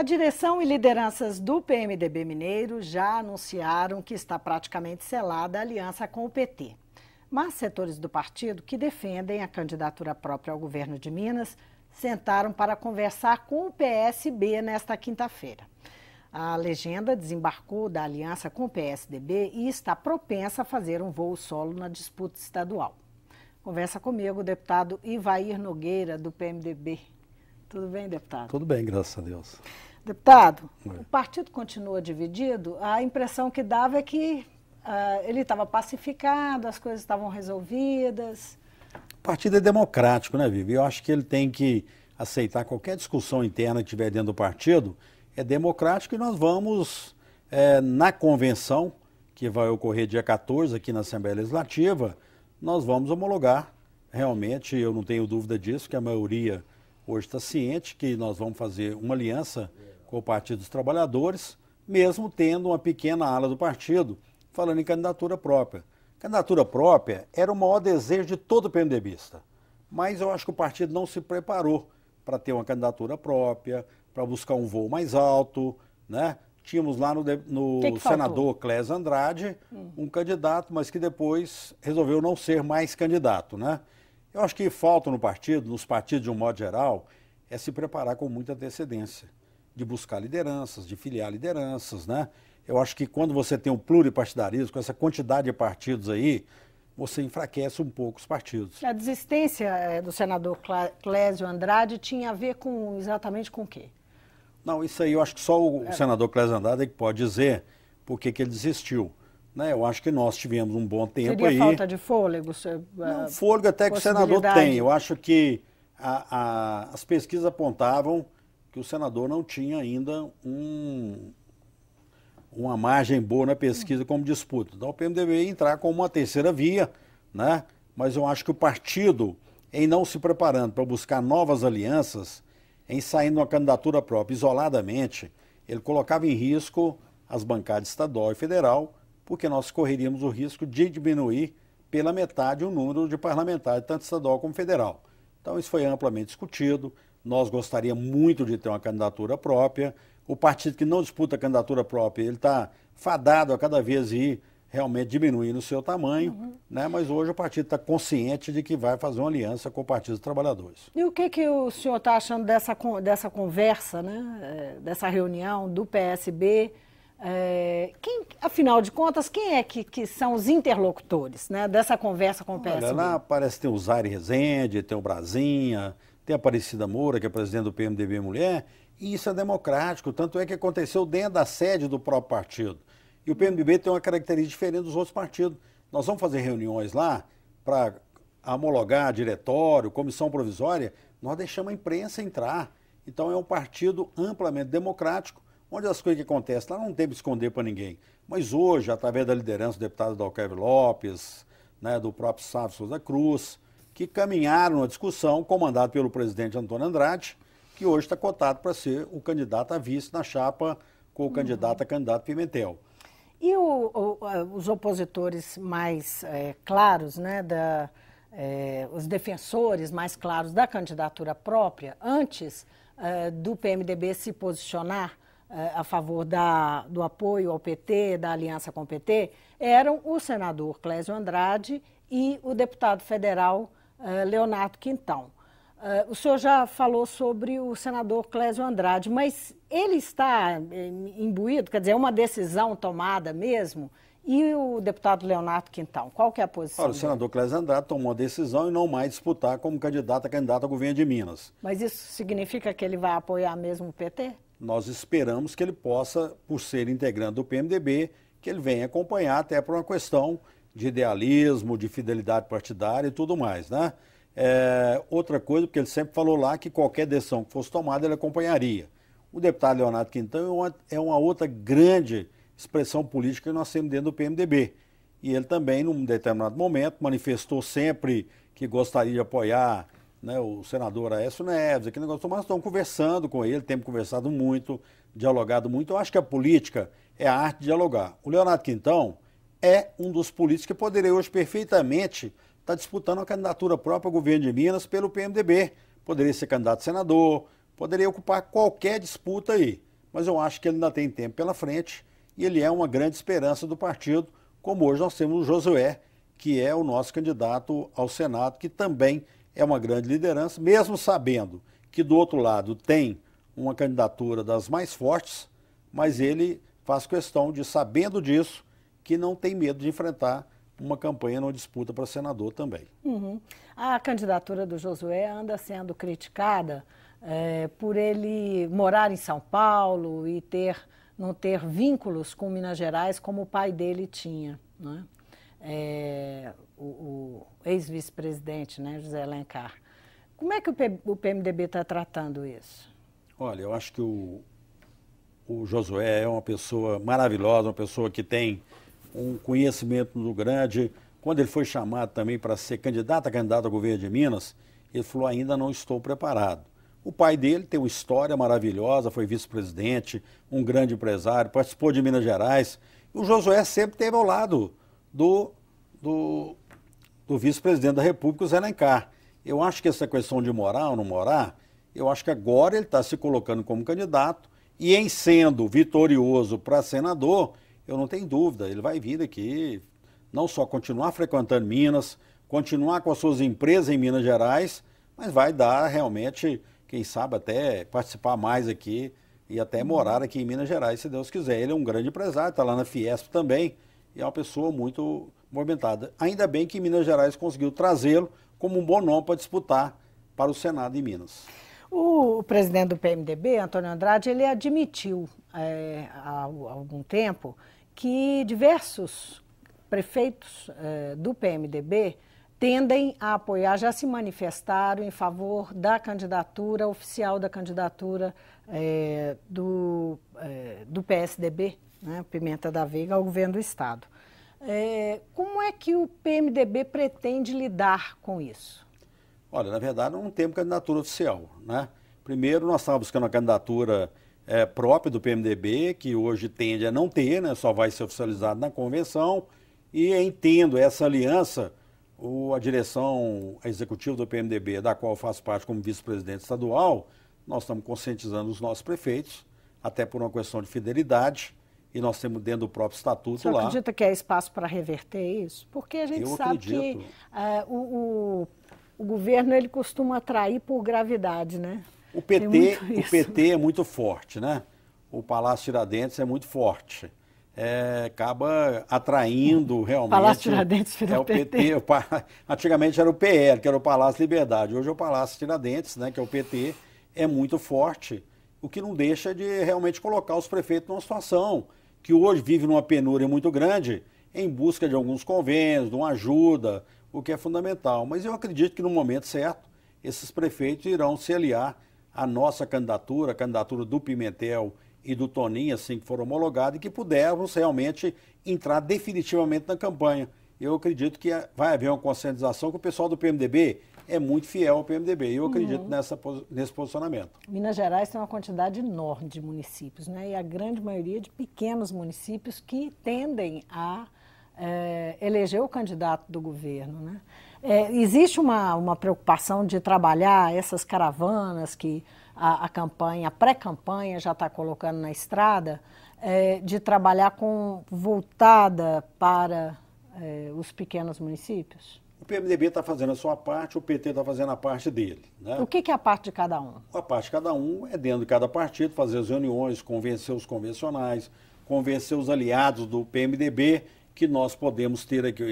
direção e lideranças do PMDB Mineiro já anunciaram que está praticamente selada a aliança com o PT. Mas setores do partido que defendem a candidatura própria ao governo de Minas sentaram para conversar com o PSB nesta quinta-feira. A legenda desembarcou da aliança com o PSDB e está propensa a fazer um voo solo na disputa estadual. Conversa comigo o deputado Ivair Nogueira, do PMDB. Tudo bem, deputado? Tudo bem, graças a Deus. Deputado, o partido continua dividido. A impressão que dava é que ele estava pacificado, as coisas estavam resolvidas. O partido é democrático, né, Vivi? Eu acho que ele tem que aceitar qualquer discussão interna que tiver dentro do partido. É democrático e nós vamos, na convenção, que vai ocorrer dia 14 aqui na Assembleia Legislativa, nós vamos homologar. Realmente, eu não tenho dúvida disso, que a maioria hoje está ciente que nós vamos fazer uma aliança com o Partido dos Trabalhadores, mesmo tendo uma pequena ala do partido falando em candidatura própria. Candidatura própria era o maior desejo de todo PMDBista, mas eu acho que o partido não se preparou para ter uma candidatura própria, para buscar um voo mais alto, né? Tínhamos lá no senador Clésio Andrade um candidato, mas que depois resolveu não ser mais candidato, né? Eu acho que falta no partido, nos partidos de um modo geral, é se preparar com muita antecedência, de buscar lideranças, de filiar lideranças, né? Eu acho que quando você tem um pluripartidarismo, com essa quantidade de partidos aí, você enfraquece um pouco os partidos. A desistência do senador Clésio Andrade tinha a ver com exatamente com o quê? Não, isso aí eu acho que só o senador Clésio Andrade é que pode dizer por que ele desistiu. Né? Eu acho que nós tivemos um bom tempo. Seria aí. Falta de fôlego? Não, fôlego até que o senador tem. Eu acho que as pesquisas apontavam que o senador não tinha ainda uma margem boa na pesquisa como disputa. Então o PMDB ia entrar como uma terceira via, né? Mas eu acho que o partido, em não se preparando para buscar novas alianças, em sair numa candidatura própria isoladamente, ele colocava em risco as bancadas estadual e federal, porque nós correríamos o risco de diminuir pela metade o número de parlamentares, tanto estadual como federal. Então isso foi amplamente discutido, nós gostaríamos muito de ter uma candidatura própria. O partido que não disputa a candidatura própria, ele está fadado a cada vez ir realmente diminuindo o seu tamanho, né? Mas hoje o partido está consciente de que vai fazer uma aliança com o Partido dos Trabalhadores. E o que o senhor está achando dessa conversa, né? Dessa reunião do PSB? Afinal de contas, quem é que são os interlocutores, né, dessa conversa com o PSB? Olha, lá parece que tem o Zaire Rezende, tem o Brasinha, tem a Aparecida Moura, que é presidente do PMDB Mulher, e isso é democrático, tanto é que aconteceu dentro da sede do próprio partido. E o PMDB tem uma característica diferente dos outros partidos. Nós vamos fazer reuniões lá para homologar diretório, comissão provisória, nós deixamos a imprensa entrar. Então é um partido amplamente democrático, onde as coisas que acontecem lá não tem que esconder para ninguém. Mas hoje, através da liderança do deputado Dalcávio Lopes, né, do próprio Sávio Souza Cruz, que caminharam a discussão, comandado pelo presidente Antônio Andrade, que hoje está cotado para ser o candidato a vice na chapa com o candidato a candidato Pimentel. E os opositores mais claros, né, os defensores mais claros da candidatura própria, antes do PMDB se posicionar a favor do apoio ao PT, da aliança com o PT, eram o senador Clésio Andrade e o deputado federal Leonardo Quintão. O senhor já falou sobre o senador Clésio Andrade, mas ele está imbuído, quer dizer, é uma decisão tomada mesmo? E o deputado Leonardo Quintão, qual que é a posição dele? O senador Clésio Andrade tomou uma decisão e não mais disputar como candidato ao governo de Minas. Mas isso significa que ele vai apoiar mesmo o PT? Nós esperamos que ele possa, por ser integrante do PMDB, que ele venha acompanhar até por uma questão de idealismo, de fidelidade partidária e tudo mais, né? Outra coisa, porque ele sempre falou lá que qualquer decisão que fosse tomada ele acompanharia. O deputado Leonardo Quintão é uma outra grande expressão política que nós temos dentro do PMDB. E ele também, num determinado momento, manifestou sempre que gostaria de apoiar, né, o senador Aécio Neves, aquele negócio, mas estamos conversando com ele, temos conversado muito, dialogado muito. Eu acho que a política é a arte de dialogar. O Leonardo Quintão é um dos políticos que poderia hoje perfeitamente estar disputando a candidatura própria ao governo de Minas pelo PMDB. Poderia ser candidato a senador, poderia ocupar qualquer disputa aí. mas eu acho que ele ainda tem tempo pela frente e ele é uma grande esperança do partido, como hoje nós temos o Josué, que é o nosso candidato ao Senado, que também é uma grande liderança, mesmo sabendo que do outro lado tem uma candidatura das mais fortes, mas ele faz questão de, sabendo disso, que não tem medo de enfrentar uma campanha numa disputa para senador também. Uhum. A candidatura do Josué anda sendo criticada por ele morar em São Paulo e não ter vínculos com Minas Gerais como o pai dele tinha, né? O ex-vice-presidente, né, José Alencar. Como é que o PMDB está tratando isso? Olha, eu acho que o Josué é uma pessoa maravilhosa, uma pessoa que tem um conhecimento muito grande. Quando ele foi chamado também para ser candidato ao governo de Minas, ele falou, ainda não estou preparado. O pai dele tem uma história maravilhosa, foi vice-presidente, um grande empresário, participou de Minas Gerais. E o Josué sempre esteve ao lado do vice-presidente da República, o Zé Alencar. Eu acho que essa questão de morar ou não morar, eu acho que agora ele está se colocando como candidato e em sendo vitorioso para senador, eu não tenho dúvida, ele vai vir aqui, não só continuar frequentando Minas, continuar com as suas empresas em Minas Gerais, mas vai dar realmente, quem sabe até participar mais aqui e até morar aqui em Minas Gerais, se Deus quiser. Ele é um grande empresário, está lá na Fiesp também e é uma pessoa muito movimentada. Ainda bem que Minas Gerais conseguiu trazê-lo como um bom nome para disputar para o Senado em Minas. O presidente do PMDB, Antônio Andrade, ele admitiu há algum tempo que diversos prefeitos do PMDB tendem a apoiar, já se manifestaram em favor da candidatura oficial, da candidatura do PSDB, né, Pimenta da Veiga, ao governo do Estado. Como é que o PMDB pretende lidar com isso? Olha, na verdade não temos candidatura oficial, né? Primeiro nós estávamos buscando a candidatura própria do PMDB, que hoje tende a não ter, né? Só vai ser oficializado na convenção, e entendo essa aliança, a direção executiva do PMDB, da qual eu faço parte como vice-presidente estadual, nós estamos conscientizando os nossos prefeitos, até por uma questão de fidelidade, e nós temos dentro do próprio estatuto Você lá. Você acredita que há espaço para reverter isso? Porque a gente sabe que o governo ele costuma atrair por gravidade, né? O PT é muito forte, né? O Palácio Tiradentes é muito forte. Acaba atraindo realmente... Palácio Tiradentes virou o PT. Antigamente era o PL, que era o Palácio Liberdade. Hoje é o Palácio Tiradentes, né, que é o PT, é muito forte. O que não deixa de realmente colocar os prefeitos numa situação que hoje vive numa penúria muito grande, em busca de alguns convênios, de uma ajuda, o que é fundamental. Mas eu acredito que no momento certo, esses prefeitos irão se aliar à nossa candidatura, a candidatura do Pimentel e do Toninho, assim que for homologado, e que pudermos realmente entrar definitivamente na campanha. Eu acredito que vai haver uma conscientização que o pessoal do PMDB é muito fiel ao PMDB. Eu acredito nesse posicionamento. Minas Gerais tem uma quantidade enorme de municípios, né? E a grande maioria de pequenos municípios que tendem a eleger o candidato do governo, né? Existe uma preocupação de trabalhar essas caravanas que a pré-campanha já está colocando na estrada, de trabalhar voltada para os pequenos municípios? O PMDB está fazendo a sua parte, o PT está fazendo a parte dele, né? O que é a parte de cada um? A parte de cada um é dentro de cada partido, fazer as reuniões, convencer os convencionais, convencer os aliados do PMDB que nós podemos ter aqui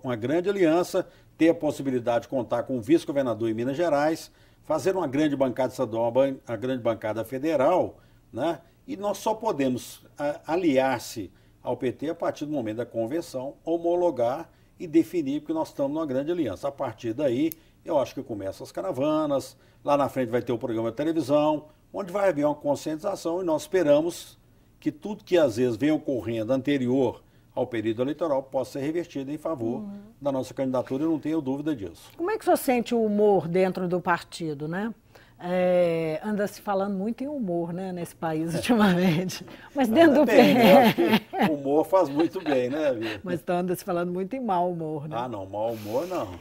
uma grande aliança, ter a possibilidade de contar com o vice-governador em Minas Gerais, fazer uma grande bancada estadual, uma grande bancada federal, né? E nós só podemos aliar-se ao PT a partir do momento da convenção, homologar e definir, porque nós estamos numa grande aliança. A partir daí, eu acho que começam as caravanas, lá na frente vai ter o programa de televisão, onde vai haver uma conscientização e nós esperamos que tudo que às vezes vem ocorrendo anterior ao período eleitoral possa ser revertido em favor da nossa candidatura, eu não tenho dúvida disso. Como é que você sente o humor dentro do partido, né? Anda se falando muito em humor, né, nesse país ultimamente. Mas dentro do PT. O humor faz muito bem, né, Bia? Mas anda se falando muito em mau humor, né? Ah, não, mau humor não.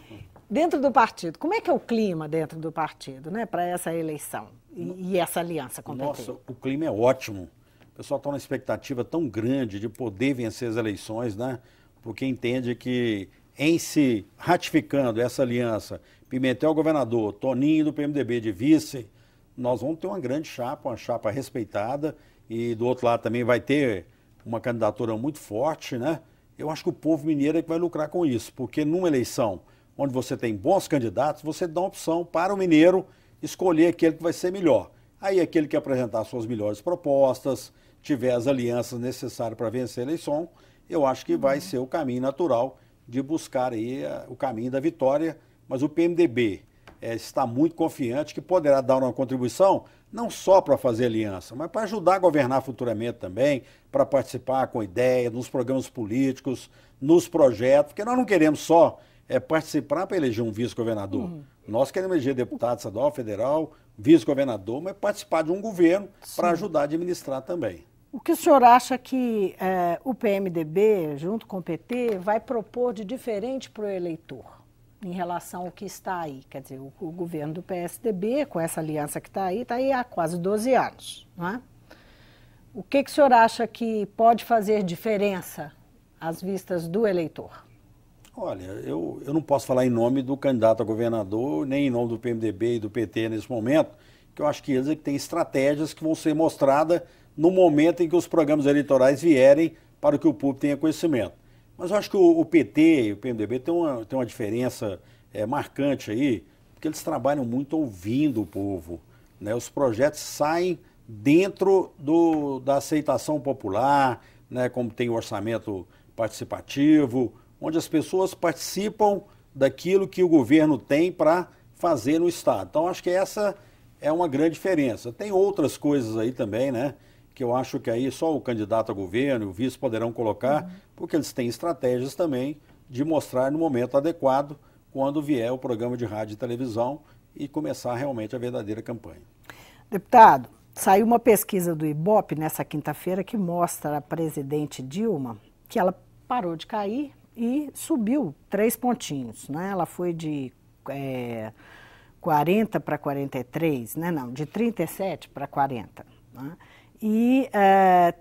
Dentro do partido, como é que é o clima dentro do partido, né, para essa eleição e essa aliança com o PT? Nossa, o clima é ótimo. O pessoal está numa expectativa tão grande de poder vencer as eleições, né? Porque entende que, em se ratificando essa aliança, Pimentel governador, Toninho do PMDB de vice, nós vamos ter uma grande chapa, uma chapa respeitada, e do outro lado também vai ter uma candidatura muito forte, né? Eu acho que o povo mineiro é que vai lucrar com isso, porque numa eleição onde você tem bons candidatos, você dá uma opção para o mineiro escolher aquele que vai ser melhor. Aí aquele que apresentar suas melhores propostas, tiver as alianças necessárias para vencer a eleição, eu acho que vai ser o caminho natural de buscar aí o caminho da vitória. Mas o PMDB está muito confiante que poderá dar uma contribuição, não só para fazer aliança, mas para ajudar a governar futuramente também, para participar com ideia nos programas políticos, nos projetos, porque nós não queremos só participar para eleger um vice-governador. Nós queremos eleger deputado estadual, federal, vice-governador, mas participar de um governo para ajudar a administrar também. O que o senhor acha que o PMDB, junto com o PT, vai propor de diferente para o eleitor em relação ao que está aí? Quer dizer, o governo do PSDB, com essa aliança que está aí há quase 12 anos, não é? O que o senhor acha que pode fazer diferença às vistas do eleitor? Olha, eu não posso falar em nome do candidato a governador, nem em nome do PMDB e do PT nesse momento, que eu acho que eles é que têm estratégias que vão ser mostradas no momento em que os programas eleitorais vierem para que o público tenha conhecimento. Mas eu acho que o PT e o PMDB tem uma diferença marcante aí, porque eles trabalham muito ouvindo o povo, né? Os projetos saem dentro da aceitação popular, né? Como tem o orçamento participativo, onde as pessoas participam daquilo que o governo tem para fazer no Estado. Então, acho que essa é uma grande diferença. Tem outras coisas aí também, né? Que eu acho que aí só o candidato a governo e o vice poderão colocar, porque eles têm estratégias também de mostrar no momento adequado, quando vier o programa de rádio e televisão e começar realmente a verdadeira campanha. Deputado, saiu uma pesquisa do Ibope nessa quinta-feira que mostra a presidente Dilma que ela parou de cair e subiu 3 pontinhos, né? Ela foi de 40 para 43, né? Não, de 37 para 40, né? E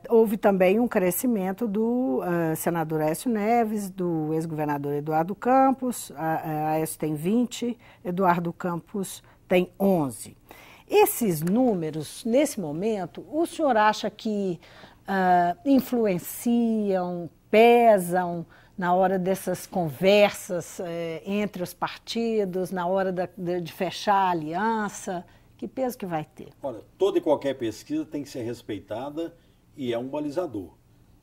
houve também um crescimento do senador Aécio Neves, do ex-governador Eduardo Campos, Aécio tem 20, Eduardo Campos tem 11. Esses números, nesse momento, o senhor acha que influenciam, pesam na hora dessas conversas entre os partidos, na hora de fechar a aliança? Que peso que vai ter? Olha, toda e qualquer pesquisa tem que ser respeitada e é um balizador.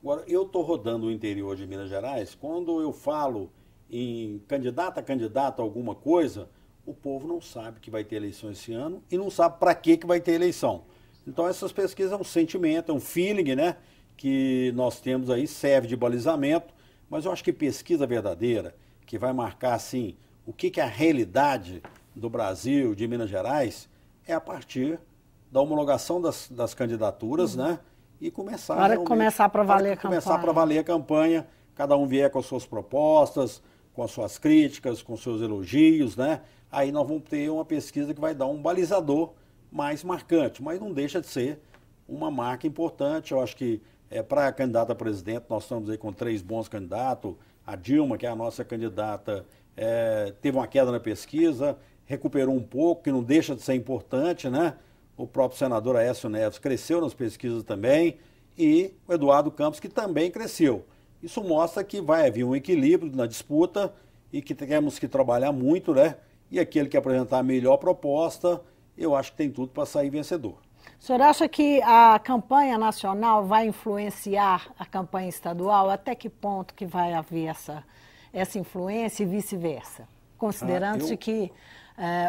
Agora, eu estou rodando o interior de Minas Gerais, quando eu falo em candidato a alguma coisa, o povo não sabe que vai ter eleição esse ano e não sabe para que vai ter eleição. Então, essas pesquisas é um sentimento, é um feeling, né, que nós temos aí, serve de balizamento, mas eu acho que pesquisa verdadeira, que vai marcar, assim, o que é a realidade do Brasil, de Minas Gerais, é a partir da homologação das candidaturas, né? E começar para valer a campanha. Começar para valer a campanha, cada um vier com as suas propostas, com as suas críticas, com os seus elogios, né? Aí nós vamos ter uma pesquisa que vai dar um balizador mais marcante, mas não deixa de ser uma marca importante. Eu acho que para candidata a presidente, nós estamos aí com 3 bons candidatos. A Dilma, que é a nossa candidata, teve uma queda na pesquisa, recuperou um pouco, que não deixa de ser importante, né? O próprio senador Aécio Neves cresceu nas pesquisas também, e o Eduardo Campos, que também cresceu. Isso mostra que vai haver um equilíbrio na disputa e que temos que trabalhar muito, né? E aquele que apresentar a melhor proposta, eu acho que tem tudo para sair vencedor. O senhor acha que a campanha nacional vai influenciar a campanha estadual? Até que ponto que vai haver essa influência e vice-versa? Considerando-se que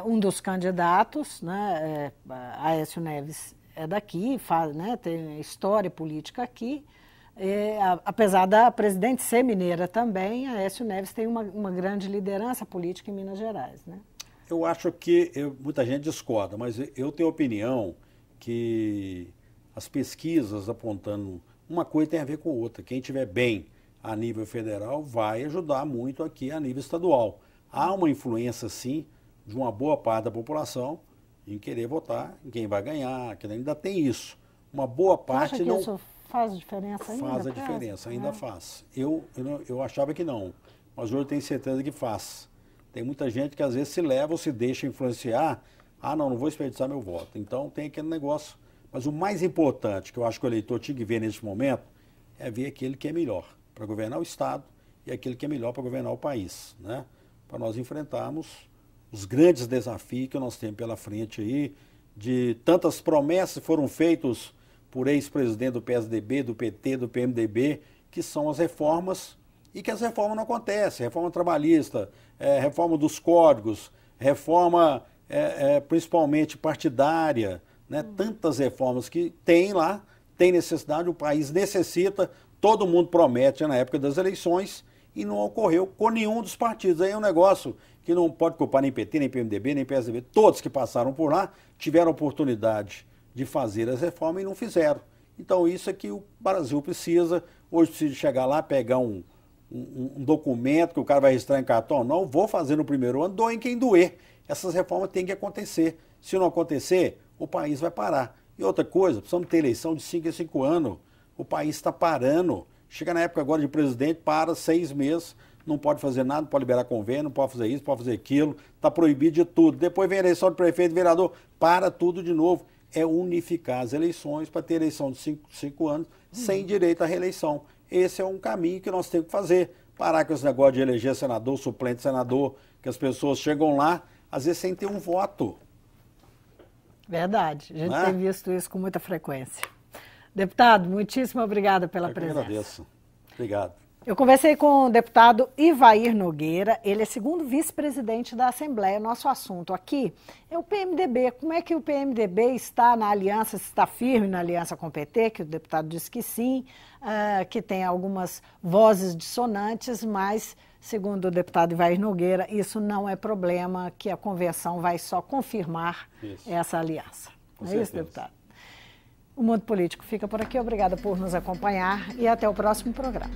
um dos candidatos, né, Aécio Neves, é daqui, tem história política aqui, apesar da presidente ser mineira também, Aécio Neves tem uma grande liderança política em Minas Gerais, né? Eu acho que muita gente discorda, mas eu tenho opinião que as pesquisas apontando uma coisa tem a ver com outra. Quem estiver bem a nível federal vai ajudar muito aqui a nível estadual. Há uma influência, sim, de uma boa parte da população em querer votar em quem vai ganhar, que ainda tem isso. Uma boa parte Você acha que isso faz diferença ainda? Faz a diferença, ainda faz. Eu achava que não, mas hoje eu tenho certeza que faz. Tem muita gente que às vezes se leva ou se deixa influenciar. Ah, não vou desperdiçar meu voto. Então tem aquele negócio. Mas o mais importante que eu acho que o eleitor tinha que ver nesse momento é ver aquele que é melhor para governar o Estado e aquele que é melhor para governar o país, né? Para nós enfrentarmos os grandes desafios que nós temos pela frente aí, de tantas promessas que foram feitas por ex-presidente do PSDB, do PT, do PMDB, que são as reformas, e que as reformas não acontecem. Reforma trabalhista, reforma dos códigos, reforma principalmente partidária, né? Tantas reformas que tem lá, tem necessidade, o país necessita, todo mundo promete na época das eleições e não ocorreu com nenhum dos partidos. Aí é um negócio que não pode culpar nem PT, nem PMDB, nem PSDB. Todos que passaram por lá tiveram oportunidade de fazer as reformas e não fizeram. Então isso é que o Brasil precisa. Hoje precisa chegar lá, pegar um documento que o cara vai registrar em cartão. Não, vou fazer no primeiro ano, doem quem doer. Essas reformas têm que acontecer. Se não acontecer, o país vai parar. E outra coisa, precisamos ter eleição de 5 em 5 anos. O país está parando. Chega na época agora de presidente, para 6 meses, não pode fazer nada, não pode liberar convênio, não pode fazer isso, não pode fazer aquilo, está proibido de tudo. Depois vem a eleição de prefeito e vereador, para tudo de novo. É unificar as eleições para ter eleição de 5 anos sem direito à reeleição. Esse é um caminho que nós temos que fazer. Parar com esse negócio de eleger senador, suplente senador, que as pessoas chegam lá, às vezes sem ter um voto. Verdade, a gente tem visto isso com muita frequência. Deputado, muitíssimo obrigada pela presença. Eu agradeço. Obrigado. Eu conversei com o deputado Ivair Nogueira, ele é segundo vice-presidente da Assembleia. Nosso assunto aqui é o PMDB. Como é que o PMDB está na aliança, se está firme na aliança com o PT, que o deputado disse que sim, que tem algumas vozes dissonantes, mas, segundo o deputado Ivair Nogueira, isso não é problema, que a convenção vai só confirmar essa aliança. Com certeza. Isso, deputado? O Mundo Político fica por aqui. Obrigada por nos acompanhar e até o próximo programa.